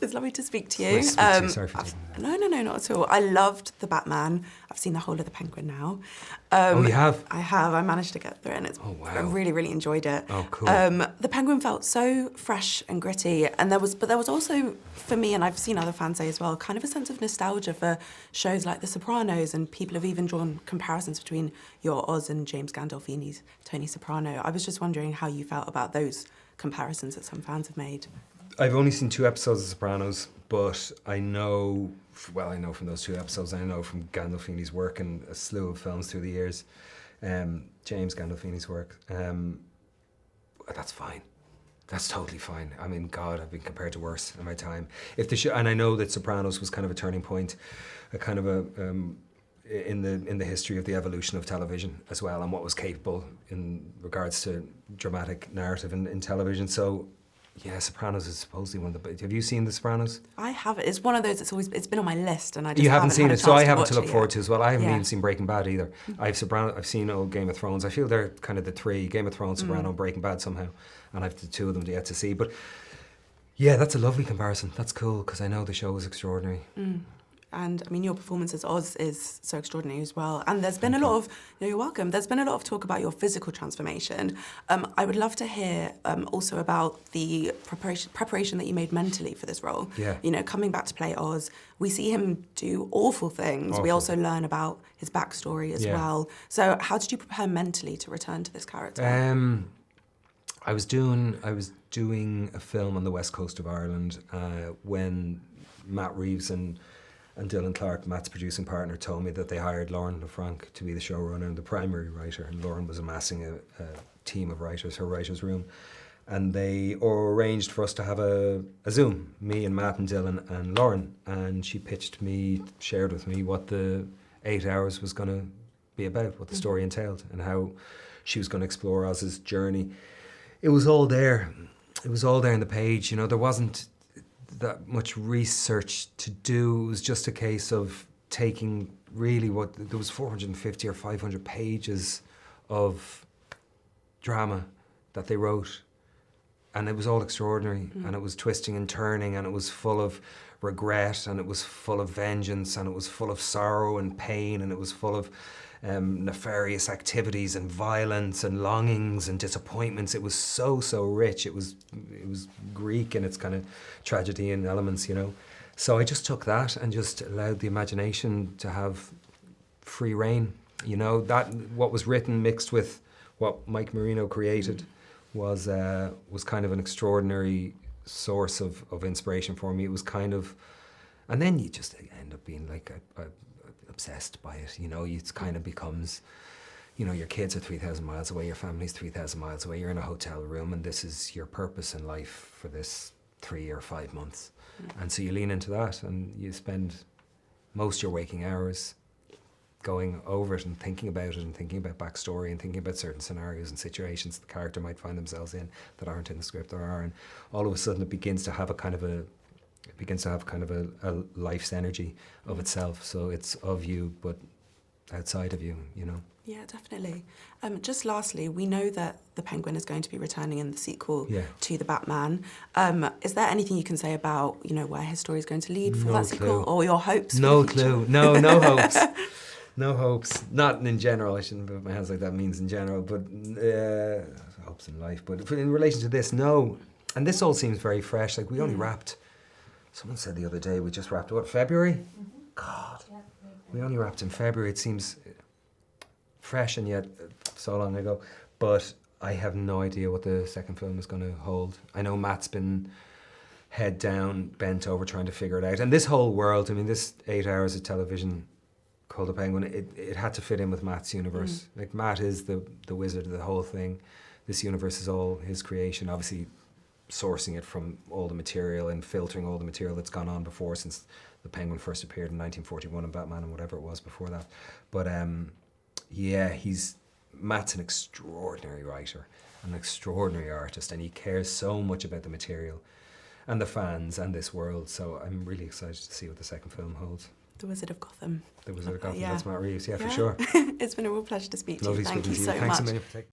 It's lovely to speak to you. Nice to speak to you. Sorry for taking that. No, not at all. I loved The Batman. I've seen the whole of The Penguin now. Oh, you have? I have. I managed to get through it, and I really, really enjoyed it. Oh, cool. The Penguin felt so fresh and gritty, and there was also, for me, and I've seen other fans say as well, kind of a sense of nostalgia for shows like The Sopranos, and people have even drawn comparisons between your Oz and James Gandolfini's Tony Soprano. I was just wondering how you felt about those comparisons that some fans have made. I've only seen 2 episodes of Sopranos, but I know from those 2 episodes, I know from Gandolfini's work in a slew of films through the years, James Gandolfini's work. That's fine. That's totally fine. I mean, God, I've been compared to worse in my time. And I know that Sopranos was kind of a turning point, a kind of in the history of the evolution of television as well, and what was capable in regards to dramatic narrative in television. So. Yeah, Sopranos is supposedly one of the... Have you seen The Sopranos? I haven't. It's one of those it's been on my list, and I just You haven't seen it, so I have it to look forward to to as well. I haven't even seen Breaking Bad either. I've seen old Game of Thrones. I feel they're kind of the 3, Game of Thrones, Soprano, and Breaking Bad somehow, and I've the 2 of them yet to see. But yeah, that's a lovely comparison. That's cool, because I know the show was extraordinary. And I mean, your performance as Oz is so extraordinary as well. And there's been a lot of, you're welcome, there's been a lot of talk about your physical transformation. I would love to hear also about the preparation that you made mentally for this role. Yeah. You know, coming back to play Oz, we see him do awful things. We also learn about his backstory as well. So how did you prepare mentally to return to this character? I was doing a film on the west coast of Ireland when Matt Reeves and Dylan Clark, Matt's producing partner, told me that they hired Lauren LeFranc to be the showrunner and the primary writer, and Lauren was amassing a team of writers, her writer's room, and they arranged for us to have a Zoom, me and Matt and Dylan and Lauren, and she shared with me what the 8 hours was going to be about, what the story entailed, and how she was going to explore Oz's journey. It was all there. It was all there in the page. You know, there wasn't that much research to do. It was just a case of taking really there was 450 or 500 pages of drama that they wrote, and it was all extraordinary, and it was twisting and turning, and it was full of regret, and it was full of vengeance, and it was full of sorrow and pain, and it was full of nefarious activities and violence and longings and disappointments. It was so rich. It was Greek in its kind of tragedy and elements, you know. So I just took that and just allowed the imagination to have free reign. You know, that what was written mixed with what Mike Marino created was kind of an extraordinary source of inspiration for me. It was kind of, and then you just end up being like obsessed by it, you know. It kind of becomes, you know, your kids are 3,000 miles away, your family's 3,000 miles away, you're in a hotel room, and this is your purpose in life for this 3 or 5 months. And so you lean into that, and you spend most of your waking hours going over it and thinking about it and thinking about backstory and thinking about certain scenarios and situations the character might find themselves in that aren't in the script or are, and all of a sudden it begins to have a life's energy of itself. So it's of you, but outside of you, you know. Yeah, definitely. Just lastly, we know that the Penguin is going to be returning in the sequel to the Batman. Is there anything you can say about, you know, where his story is going to lead for that sequel, or your hopes? No clue. No hopes. No hopes. Not in general. I shouldn't put my hands like that means in general, but hopes in life. But in relation to this, no. And this all seems very fresh. Like we only wrapped. Someone said the other day we just wrapped February. God, we only wrapped in February. It seems fresh and yet so long ago. But I have no idea what the second film is going to hold. I know Matt's been head down, bent over, trying to figure it out. And this whole world, I mean, this 8 hours of television called The Penguin, it had to fit in with Matt's universe. Like, Matt is the wizard of the whole thing. This universe is all his creation, obviously sourcing it from all the material and filtering all the material that's gone on before, since The Penguin first appeared in 1941 and Batman and whatever it was before that. But yeah, Matt's an extraordinary writer, an extraordinary artist, and he cares so much about the material and the fans and this world. So I'm really excited to see what the second film holds. The Wizard of Gotham. The Wizard of Gotham, that's Matt Reeves, for Yeah. sure. It's been a real pleasure to speak to Lovely you. Thank you speaking to so Thanks much. a million for taking